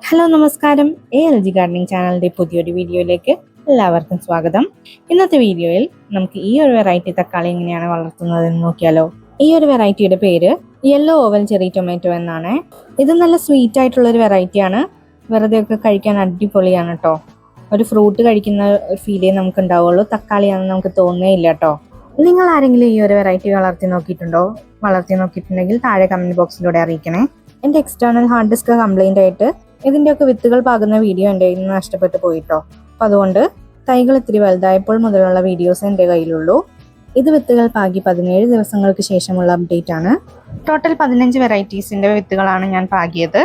Hello നമസ്കാരം. ALG gardening ചാനലിന്റെ പുതിയൊരു വീഡിയോയിലേക്ക് എല്ലാവർക്കും സ്വാഗതം. ഇന്നത്തെ വീഡിയോയിൽ നമുക്ക് ഈ ഒരു വെറൈറ്റി തക്കാളി എങ്ങനെയാണ് വളർത്തുന്നതെന്ന് നോക്കിയാലോ. ഈ ഒരു വെറൈറ്റിയുടെ പേര് യെല്ലോ ഓവൽ ചെറി ടൊമാറ്റോ എന്നാണ്. ഇത് നല്ല സ്വീറ്റ് ആയിട്ടുള്ള ഒരു വെറൈറ്റിയാണ്. വെറുതെ ഒക്കെ കഴിക്കാൻ അടിപൊളിയാണ് കേട്ടോ. ഒരു ഫ്രൂട്ട് കഴിക്കുന്ന ഒരു ഫീലേ നമുക്ക് ഉണ്ടാവുള്ളൂ. തക്കാളിയാണെന്ന് നമുക്ക് തോന്നുകയില്ല കേട്ടോ. നിങ്ങൾ ആരെങ്കിലും ഈ ഒരു വെറൈറ്റി വളർത്തി നോക്കിയിട്ടുണ്ടെങ്കിൽ താഴെ കമന്റ് ബോക്സിലൂടെ അറിയിക്കണേ. എൻ്റെ എക്സ്റ്റേണൽ ഹാർഡ് ഡിസ്ക് കംപ്ലൈൻ്റ് ആയിട്ട് ഇതിൻ്റെയൊക്കെ വിത്തുകൾ പാകുന്ന വീഡിയോ എൻ്റെ കയ്യിൽ നിന്ന് നഷ്ടപ്പെട്ടു പോയിട്ടോ. അപ്പം അതുകൊണ്ട് തൈകൾ ഇത്തിരി വലുതായപ്പോൾ മുതലുള്ള വീഡിയോസ് എൻ്റെ കയ്യിലുള്ളൂ. ഇത് വിത്തുകൾ പാകി 17 ദിവസങ്ങൾക്ക് ശേഷമുള്ള അപ്ഡേറ്റ് ആണ്. ടോട്ടൽ 15 വെറൈറ്റീസിൻ്റെ വിത്തുകളാണ് ഞാൻ പാകിയത്.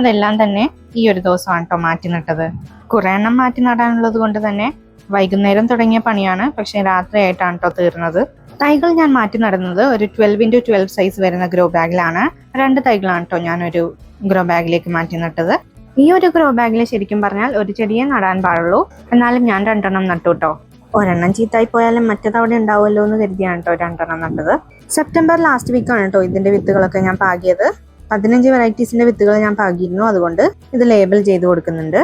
അതെല്ലാം തന്നെ ഈ ഒരു ദിവസമാണ് കേട്ടോ മാറ്റി നട്ടത്. കുറേ എണ്ണം മാറ്റി നടാനുള്ളത് കൊണ്ട് തന്നെ വൈകുന്നേരം തുടങ്ങിയ പണിയാണ്, പക്ഷേ രാത്രിയായിട്ടാണ് കേട്ടോ തീർന്നത്. തൈകൾ ഞാൻ മാറ്റി നടുന്നത് ഒരു 12x12 സൈസ് വരുന്ന ഗ്രോ ബാഗിലാണ്. 2 തൈകളാണ് കേട്ടോ ഞാനൊരു ഗ്രോ ബാഗിലേക്ക് മാറ്റി നട്ടത്. ഈ ഒരു ഗ്രോ ബാഗിൽ ശരിക്കും പറഞ്ഞാൽ ഒരു ചെടിയെ നടാൻ പാടുള്ളൂ. എന്നാലും ഞാൻ 2 എണ്ണം നട്ടു കേട്ടോ. ഒരെണ്ണം ചീത്തായി പോയാലും മറ്റേതവിടെ ഉണ്ടാവുമല്ലോ എന്ന് കരുതിയാണ് കേട്ടോ 2 എണ്ണം നട്ടത്. സെപ്റ്റംബർ ലാസ്റ്റ് വീക്കാണ് കേട്ടോ ഇതിന്റെ വിത്തുകളൊക്കെ ഞാൻ പാകിയത്. 15 വെറൈറ്റീസിന്റെ വിത്തുകൾ ഞാൻ പാകിയിരുന്നു. അതുകൊണ്ട് ഇത് ലേബൽ ചെയ്ത് കൊടുക്കുന്നുണ്ട്.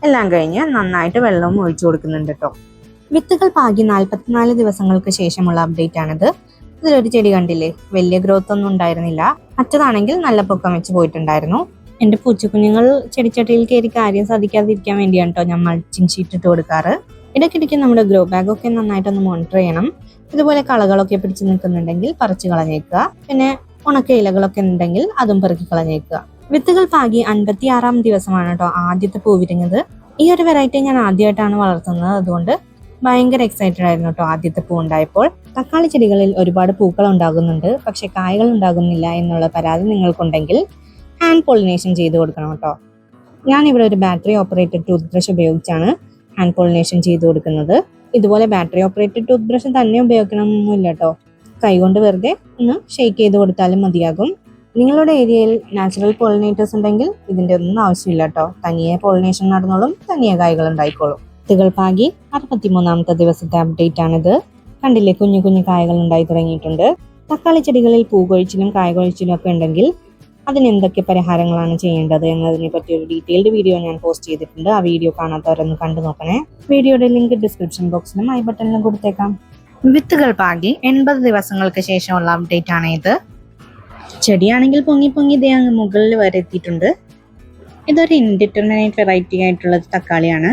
എല്ലാം കഴിഞ്ഞ് നന്നായിട്ട് വെള്ളവും ഒഴിച്ചു കൊടുക്കുന്നുണ്ട് കേട്ടോ. വിത്തുകൾ പാകി 44 ദിവസങ്ങൾക്ക് ശേഷമുള്ള അപ്ഡേറ്റ് ആണിത്. ഇതിലൊരു ചെടി കണ്ടില്ലേ, വലിയ ഗ്രോത്ത് ഒന്നും ഉണ്ടായിരുന്നില്ല. മറ്റതാണെങ്കിൽ നല്ല പൊക്കം വെച്ച് പോയിട്ടുണ്ടായിരുന്നു. എൻ്റെ പൂച്ചക്കുഞ്ഞുങ്ങൾ ചെടിച്ചട്ടിയിൽ കയറി കാര്യം സാധിക്കാതിരിക്കാൻ വേണ്ടിയാണ് കേട്ടോ ഞാൻ മൾച്ചിങ് ഷീറ്റ് ഇട്ട് കൊടുക്കാറ്. ഇടയ്ക്കിടയ്ക്ക് നമ്മുടെ ഗ്രോ ബാഗൊക്കെ നന്നായിട്ടൊന്ന് മോണിറ്റർ ചെയ്യണം. ഇതുപോലെ കളകളൊക്കെ പിടിച്ച് നിൽക്കുന്നുണ്ടെങ്കിൽ പറിച്ച് കളഞ്ഞേക്കുക. പിന്നെ ഉണക്ക ഇലകളൊക്കെ ഉണ്ടെങ്കിൽ അതും പെറുക്കി കളഞ്ഞേക്കുക. വിത്തുകൾ പാകി 56-ാം ദിവസമാണ് കേട്ടോ ആദ്യത്തെ പൂ വിരിഞ്ഞത്. ഈ ഒരു വെറൈറ്റി ഞാൻ ആദ്യമായിട്ടാണ് വളർത്തുന്നത്. അതുകൊണ്ട് ഭയങ്കര എക്സൈറ്റഡ് ആയിരുന്നു കേട്ടോ ആദ്യത്തെ പൂ ഉണ്ടായപ്പോൾ. തക്കാളി ചെടികളിൽ ഒരുപാട് പൂക്കൾ ഉണ്ടാകുന്നുണ്ട്, പക്ഷെ കായകൾ ഉണ്ടാകുന്നില്ല എന്നുള്ള പരാതി നിങ്ങൾക്കുണ്ടെങ്കിൽ ഹാൻഡ് പോളിനേഷൻ ചെയ്ത് കൊടുക്കണം കേട്ടോ. ഞാനിവിടെ ഒരു ബാറ്ററി ഓപ്പറേറ്റഡ് ടൂത്ത് ബ്രഷ് ഉപയോഗിച്ചാണ് ഹാൻഡ് പോളിനേഷൻ ചെയ്ത് കൊടുക്കുന്നത്. ഇതുപോലെ ബാറ്ററി ഓപ്പറേറ്റഡ് ടൂത്ത് ബ്രഷ് തന്നെ ഉപയോഗിക്കണമെന്നില്ല കേട്ടോ. കൈകൊണ്ട് വെറുതെ ഒന്ന് ഷെയ്ക്ക് ചെയ്ത് കൊടുത്താലും മതിയാകും. നിങ്ങളുടെ ഏരിയയിൽ നാച്ചുറൽ പോളിനേറ്റേഴ്സ് ഉണ്ടെങ്കിൽ ഇതിൻ്റെ ഒന്നും ആവശ്യമില്ല കേട്ടോ. തനിയെ പോളിനേഷൻ നടന്നോളും, തനിയെ കായ്കൾ ഉണ്ടായിക്കോളും. വിത്തുകൾ പാകി 63-ാമത്തെ ദിവസത്തെ അപ്ഡേറ്റ് ആണിത്. കണ്ടില്ലേ, കുഞ്ഞു കുഞ്ഞു കായകൾ ഉണ്ടായി തുടങ്ങിയിട്ടുണ്ട്. തക്കാളി ചെടികളിൽ പൂകൊഴിച്ചിലും കായ്കൊഴിച്ചിലും ഒക്കെ ഉണ്ടെങ്കിൽ അതിനെന്തൊക്കെ പരിഹാരങ്ങളാണ് ചെയ്യേണ്ടത് എന്നതിനെ പറ്റി ഒരു ഡീറ്റെയിൽഡ് വീഡിയോ ഞാൻ പോസ്റ്റ് ചെയ്തിട്ടുണ്ട്. ആ വീഡിയോ കാണാത്തവരൊന്ന് കണ്ടു നോക്കണേ. വീഡിയോയുടെ ലിങ്ക് ഡിസ്ക്രിപ്ഷൻ ബോക്സിലും ഐ ബട്ടണിലും കൊടുത്തേക്കാം. വിത്തുകൾ പാകി 80 ദിവസങ്ങൾക്ക് ശേഷമുള്ള അപ്ഡേറ്റ് ആണ് ഇത്. ചെടിയാണെങ്കിൽ പൊങ്ങി പൊങ്ങി ഇതേ അങ്ങ് മുകളിൽ വരെ എത്തിയിട്ടുണ്ട്. ഇതൊരു ഇൻഡിറ്റർമിനേറ്റ് വെറൈറ്റി ആയിട്ടുള്ള തക്കാളിയാണ്.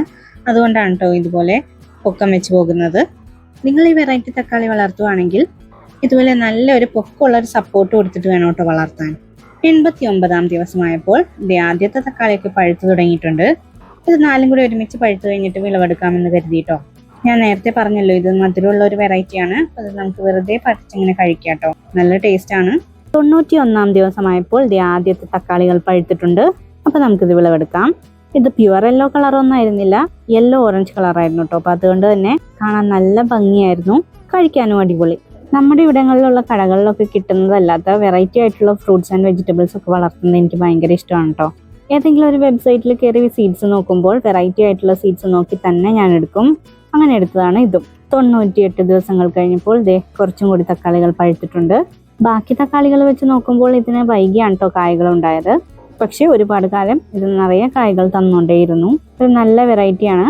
അതുകൊണ്ടാണ് കേട്ടോ ഇതുപോലെ പൊക്കം വെച്ച് പോകുന്നത്. നിങ്ങൾ ഈ വെറൈറ്റി തക്കാളി വളർത്തുകയാണെങ്കിൽ ഇതുപോലെ നല്ലൊരു പൊക്കമുള്ളൊരു സപ്പോർട്ട് കൊടുത്തിട്ട് വേണം കേട്ടോ വളർത്താൻ. 89-ാം ദിവസമായപ്പോൾ ഇത് ആദ്യത്തെ തക്കാളിയൊക്കെ പഴുത്തു തുടങ്ങിയിട്ടുണ്ട്. ഇത് 4 കൂടി ഒരുമിച്ച് പഴുത്തു കഴിഞ്ഞിട്ട് വിളവെടുക്കാമെന്ന് കരുതിയിട്ടോ. ഞാൻ നേരത്തെ പറഞ്ഞല്ലോ ഇത് മധുരമുള്ള ഒരു വെറൈറ്റിയാണ്. അത് നമുക്ക് വെറുതെ പറിച്ചിങ്ങനെ കഴിക്കാം കേട്ടോ. നല്ല ടേസ്റ്റാണ്. 91-ാം ദിവസമായപ്പോൾ ഇത് ആദ്യത്തെ തക്കാളികൾ പഴുത്തിട്ടുണ്ട്. അപ്പോൾ നമുക്കിത് വിളവെടുക്കാം. ഇത് പ്യുവർ യെല്ലോ കളറൊന്നും ആയിരുന്നില്ല, യെല്ലോ ഓറഞ്ച് കളറായിരുന്നു കേട്ടോ. അപ്പോൾ അതുകൊണ്ട് തന്നെ കാണാൻ നല്ല ഭംഗിയായിരുന്നു, കഴിക്കാനും അടിപൊളി. നമ്മുടെ ഇവിടങ്ങളിലുള്ള കടകളിലൊക്കെ കിട്ടുന്നതല്ലാത്ത വെറൈറ്റി ആയിട്ടുള്ള ഫ്രൂട്ട്സ് ആൻഡ് വെജിറ്റബിൾസ് ഒക്കെ വളർത്തുന്നത് എനിക്ക് ഭയങ്കര ഇഷ്ടമാണ് കേട്ടോ. ഏതെങ്കിലും ഒരു വെബ്സൈറ്റിൽ കയറി സീഡ്സ് നോക്കുമ്പോൾ വെറൈറ്റി ആയിട്ടുള്ള സീഡ്സ് നോക്കി തന്നെ ഞാൻ എടുക്കും. അങ്ങനെ എടുത്തതാണ് ഇതും. 98 ദിവസങ്ങൾ കഴിഞ്ഞപ്പോൾ കുറച്ചും കൂടി തക്കാളികൾ പഴുത്തിട്ടുണ്ട്. ബാക്കി തക്കാളികൾ വെച്ച് നോക്കുമ്പോൾ ഇതിന് വൈകിയാണ് കേട്ടോ കായ്കൾ ഉണ്ടായത്. പക്ഷെ ഒരുപാട് കാലം ഇത് നിറയെ കായ്കൾ തന്നുകൊണ്ടേയിരുന്നു. ഇത് നല്ല വെറൈറ്റിയാണ്.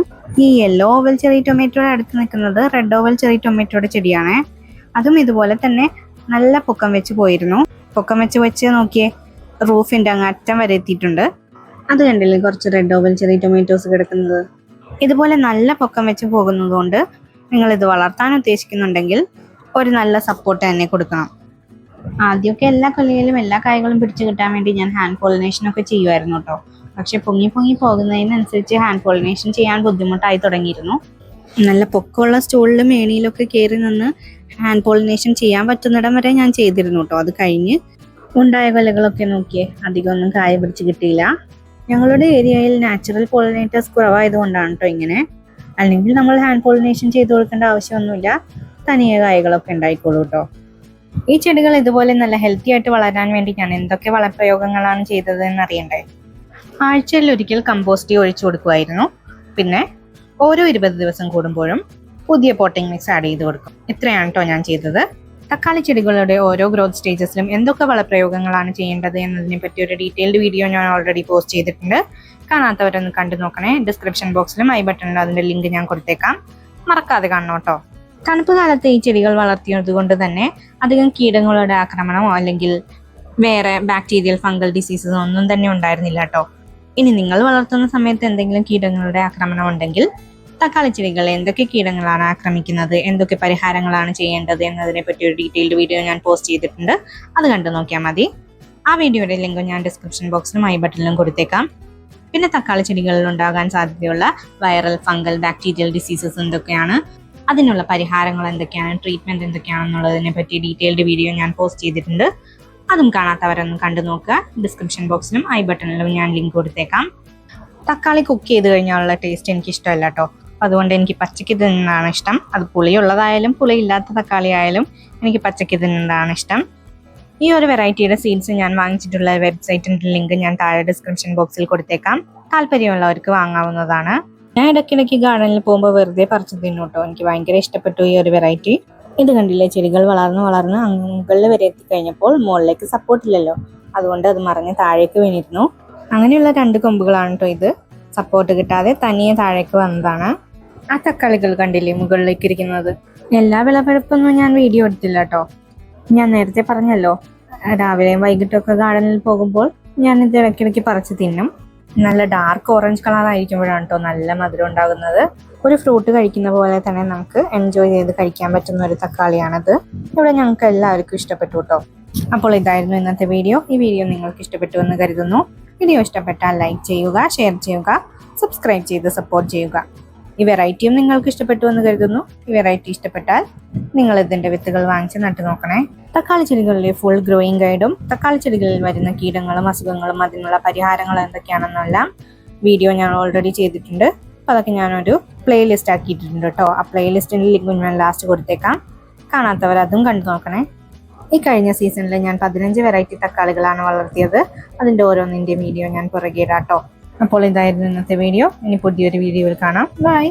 ഈ യെല്ലോ ഓവൽ ചെറി ടൊമാറ്റോയുടെ അടുത്ത് നിൽക്കുന്നത് റെഡ് ഓവൽ ചെറി ടൊമാറ്റോയുടെ ചെടിയാണ്. അതും ഇതുപോലെ തന്നെ നല്ല പൊക്കം വെച്ച് പോയിരുന്നു. പൊക്കം വെച്ച് നോക്കിയേ, റൂഫിന്റെ അങ്ങ് അറ്റം വരെ എത്തിയിട്ടുണ്ട്. അത് കണ്ടില്ലേ കുറച്ച് റെഡ് ഓവൽ ചെറി ടൊമാറ്റോസ് കിടക്കുന്നത്. ഇതുപോലെ നല്ല പൊക്കം വെച്ച് പോകുന്നത് കൊണ്ട് നിങ്ങൾ ഇത് വളർത്താൻ ഉദ്ദേശിക്കുന്നുണ്ടെങ്കിൽ ഒരു നല്ല സപ്പോർട്ട് തന്നെ കൊടുക്കണം. ആദ്യമൊക്കെ എല്ലാ കൊല്ലയിലും എല്ലാ കായ്കളും പിടിച്ചു കിട്ടാൻ വേണ്ടി ഞാൻ ഹാൻഡ് പോളിനേഷൻ ഒക്കെ ചെയ്യുമായിരുന്നു കേട്ടോ. പക്ഷെ പൊങ്ങി പോകുന്നതിനനുസരിച്ച് ഹാൻഡ് പോളിനേഷൻ ചെയ്യാൻ ബുദ്ധിമുട്ടായി തുടങ്ങിയിരുന്നു. നല്ല പൊക്കമുള്ള സ്റ്റൂളിലും മേണിയിലൊക്കെ കയറി നിന്ന് ഹാൻഡ് പോളിനേഷൻ ചെയ്യാൻ പറ്റുന്നിടം വരെ ഞാൻ ചെയ്തിരുന്നു കേട്ടോ. അത് കഴിഞ്ഞ് ഉണ്ടായ കൊലകളൊക്കെ നോക്കിയേ, അധികമൊന്നും കായ പിടിച്ച് കിട്ടിയില്ല. ഞങ്ങളുടെ ഏരിയയിൽ നാച്ചുറൽ പോളിനേറ്റേഴ്സ് കുറവായതുകൊണ്ടാണ് കേട്ടോ ഇങ്ങനെ. അല്ലെങ്കിൽ നമ്മൾ ഹാൻഡ് പോളിനേഷൻ ചെയ്ത് കൊടുക്കേണ്ട ആവശ്യമൊന്നുമില്ല, തനിയെ കായകളൊക്കെ ഉണ്ടായിക്കോളൂ കേട്ടോ. ഈ ചെടികൾ ഇതുപോലെ നല്ല ഹെൽത്തി ആയിട്ട് വളരാൻ വേണ്ടി ഞാൻ എന്തൊക്കെ വളപ്രയോഗങ്ങളാണ് ചെയ്തത് എന്നറിയണ്ടേ. ആഴ്ചയിൽ ഒരിക്കൽ കമ്പോസ്റ്റ് ഒഴിച്ചു കൊടുക്കുമായിരുന്നു. പിന്നെ ഓരോ 20 ദിവസം കൂടുമ്പോഴും പുതിയ പോട്ടിംഗ് മിക്സ് ആഡ് ചെയ്ത് കൊടുക്കും. ഇത്രയാണ് കേട്ടോ ഞാൻ ചെയ്തത്. തക്കാളി ചെടികളുടെ ഓരോ ഗ്രോത്ത് സ്റ്റേജസിലും എന്തൊക്കെ വളപ്രയോഗങ്ങളാണ് ചെയ്യേണ്ടത് എന്നതിനെ പറ്റി ഒരു ഡീറ്റെയിൽഡ് വീഡിയോ ഞാൻ ഓൾറെഡി പോസ്റ്റ് ചെയ്തിട്ടുണ്ട്. കാണാത്തവരൊന്ന് കണ്ടു നോക്കണേ. ഡിസ്ക്രിപ്ഷൻ ബോക്സിലും ഐ ബട്ടണിലും അതിന്റെ ലിങ്ക് ഞാൻ കൊടുത്തേക്കാം. മറക്കാതെ കാണണം കേട്ടോ. തണുപ്പ് കാലത്ത് ഈ ചെടികൾ വളർത്തിയത് കൊണ്ട് തന്നെ അധികം കീടങ്ങളുടെ ആക്രമണമോ അല്ലെങ്കിൽ വേറെ ബാക്ടീരിയൽ ഫംഗൽ ഡിസീസസ് ഒന്നും തന്നെ ഉണ്ടായിരുന്നില്ല കേട്ടോ. ഇനി നിങ്ങൾ വളർത്തുന്ന സമയത്ത് എന്തെങ്കിലും കീടങ്ങളുടെ ആക്രമണം ഉണ്ടെങ്കിൽ തക്കാളി ചെടികളെ എന്തൊക്കെ കീടങ്ങളാണ് ആക്രമിക്കുന്നത്, എന്തൊക്കെ പരിഹാരങ്ങളാണ് ചെയ്യേണ്ടത് എന്നതിനെ പറ്റി ഒരു ഡീറ്റെയിൽഡ് വീഡിയോ ഞാൻ പോസ്റ്റ് ചെയ്തിട്ടുണ്ട്. അത് കണ്ടു നോക്കിയാൽ മതി. ആ വീഡിയോയുടെ ലിങ്ക് ഞാൻ ഡിസ്ക്രിപ്ഷൻ ബോക്സിലും ഐ ബട്ടണിലും കൊടുത്തേക്കാം. പിന്നെ തക്കാളി ചെടികളിൽ ഉണ്ടാകാൻ സാധ്യതയുള്ള വൈറൽ ഫംഗൽ ബാക്ടീരിയൽ ഡിസീസസ് എന്തൊക്കെയാണ്, അതിനുള്ള പരിഹാരങ്ങൾ എന്തൊക്കെയാണ്, ട്രീറ്റ്മെന്റ് എന്തൊക്കെയാണെന്നുള്ളതിനെ പറ്റി ഡീറ്റെയിൽഡ് വീഡിയോ ഞാൻ പോസ്റ്റ് ചെയ്തിട്ടുണ്ട്. അതും കാണാത്തവരൊന്നും കണ്ടു നോക്കുക. ഡിസ്ക്രിപ്ഷൻ ബോക്സിലും ഐ ബട്ടണിലും ഞാൻ ലിങ്ക് കൊടുത്തേക്കാം. തക്കാളി കുക്ക് ചെയ്ത് കഴിഞ്ഞാലുള്ള ടേസ്റ്റ് എനിക്ക് ഇഷ്ടമല്ല കേട്ടോ. അതുകൊണ്ട് എനിക്ക് പച്ചയ്ക്ക് തിന്നുന്നതാണ് ഇഷ്ടം. അത് പുളിയുള്ളതായാലും പുളിയില്ലാത്ത തക്കാളി ആയാലും എനിക്ക് പച്ചയ്ക്ക് തിന്നുന്നതാണ് ഇഷ്ടം. ഈ ഒരു വെറൈറ്റിയുടെ സീഡ്സ് ഞാൻ വാങ്ങിച്ചിട്ടുള്ള വെബ്സൈറ്റിന്റെ ലിങ്ക് ഞാൻ താഴെ ഡിസ്ക്രിപ്ഷൻ ബോക്സിൽ കൊടുത്തേക്കാം. താല്പര്യമുള്ളവർക്ക് വാങ്ങാവുന്നതാണ്. ഞാൻ ഇടയ്ക്കിടയ്ക്ക് ഗാർഡനിൽ പോകുമ്പോൾ വെറുതെ പറിച്ചു തിന്നു കേട്ടോ. എനിക്ക് ഭയങ്കര ഇഷ്ടപ്പെട്ടു ഈ ഒരു വെറൈറ്റി. ഇത് കണ്ടില്ലേ, ചെടികൾ വളർന്ന് മുകളിൽ വരെ എത്തിക്കഴിഞ്ഞപ്പോൾ മുകളിലേക്ക് സപ്പോർട്ടില്ലല്ലോ, അതുകൊണ്ട് അത് മറിഞ്ഞ് താഴേക്ക് വീണിരുന്നു. അങ്ങനെയുള്ള 2 കൊമ്പുകളാണ് കേട്ടോ ഇത്. സപ്പോർട്ട് കിട്ടാതെ തനിയെ താഴേക്ക് വന്നതാണ്. ആ തക്കാളികൾ കണ്ടില്ലേ മുകളിലേക്ക് ഇരിക്കുന്നത്. എല്ലാ വിളവെടുപ്പൊന്നും ഞാൻ വീഡിയോ എടുത്തില്ല കേട്ടോ. ഞാൻ നേരത്തെ പറഞ്ഞല്ലോ, രാവിലെയും വൈകിട്ടൊക്കെ ഗാർഡനിൽ പോകുമ്പോൾ ഞാൻ ഇത് ഇടയ്ക്കിടയ്ക്ക് പറിച്ച് തിന്നും. നല്ല ഡാർക്ക് ഓറഞ്ച് കളർ ആയിരിക്കുമ്പോഴാണ് കേട്ടോ നല്ല മധുരം ഉണ്ടാകുന്നത്. ഒരു ഫ്രൂട്ട് കഴിക്കുന്ന പോലെ തന്നെ നമുക്ക് എൻജോയ് ചെയ്ത് കഴിക്കാൻ പറ്റുന്ന ഒരു തക്കാളിയാണത്. ഇവിടെ ഞങ്ങൾക്ക് എല്ലാവർക്കും ഇഷ്ടപ്പെട്ടു കേട്ടോ. അപ്പോൾ ഇതായിരുന്നു ഇന്നത്തെ വീഡിയോ. ഈ വീഡിയോ നിങ്ങൾക്ക് ഇഷ്ടപ്പെട്ടു എന്ന് കരുതുന്നു. വീഡിയോ ഇഷ്ടപ്പെട്ടാൽ ലൈക്ക് ചെയ്യുക, ഷെയർ ചെയ്യുക, സബ്സ്ക്രൈബ് ചെയ്ത് സപ്പോർട്ട് ചെയ്യുക. ഈ വെറൈറ്റിയും നിങ്ങൾക്ക് ഇഷ്ടപ്പെട്ടു എന്ന് കരുതുന്നു. ഈ വെറൈറ്റി ഇഷ്ടപ്പെട്ടാൽ നിങ്ങൾ ഇതിന്റെ വിത്തുകൾ വാങ്ങിച്ച് നട്ടു നോക്കണേ. തക്കാളി ചെടികളിലെ ഫുൾ ഗ്രോയിങ് ഗൈഡും തക്കാളി ചെടികളിൽ വരുന്ന കീടങ്ങളും അസുഖങ്ങളും അതിനുള്ള പരിഹാരങ്ങളും എന്തൊക്കെയാണെന്നെല്ലാം വീഡിയോ ഞാൻ ഓൾറെഡി ചെയ്തിട്ടുണ്ട്. അപ്പോൾ അതൊക്കെ ഞാനൊരു പ്ലേലിസ്റ്റ് ആക്കിയിട്ടുണ്ട് കേട്ടോ. ആ പ്ലേലിസ്റ്റിൻ്റെ ലിങ്ക് ഞാൻ ലാസ്റ്റ് കൊടുത്തേക്കാം. കാണാത്തവർ അതും കണ്ടു നോക്കണേ. ഈ കഴിഞ്ഞ സീസണിൽ ഞാൻ 15 വെറൈറ്റി തക്കാളികളാണ് വളർത്തിയത്. അതിൻ്റെ ഓരോന്നിൻ്റെയും വീഡിയോ ഞാൻ പുറകെ ഇടാം കേട്ടോ. അപ്പോൾ ഇതായിരുന്നു ഇന്നത്തെ വീഡിയോ. ഇനി പുതിയൊരു വീഡിയോയിൽ കാണാം. ബൈ.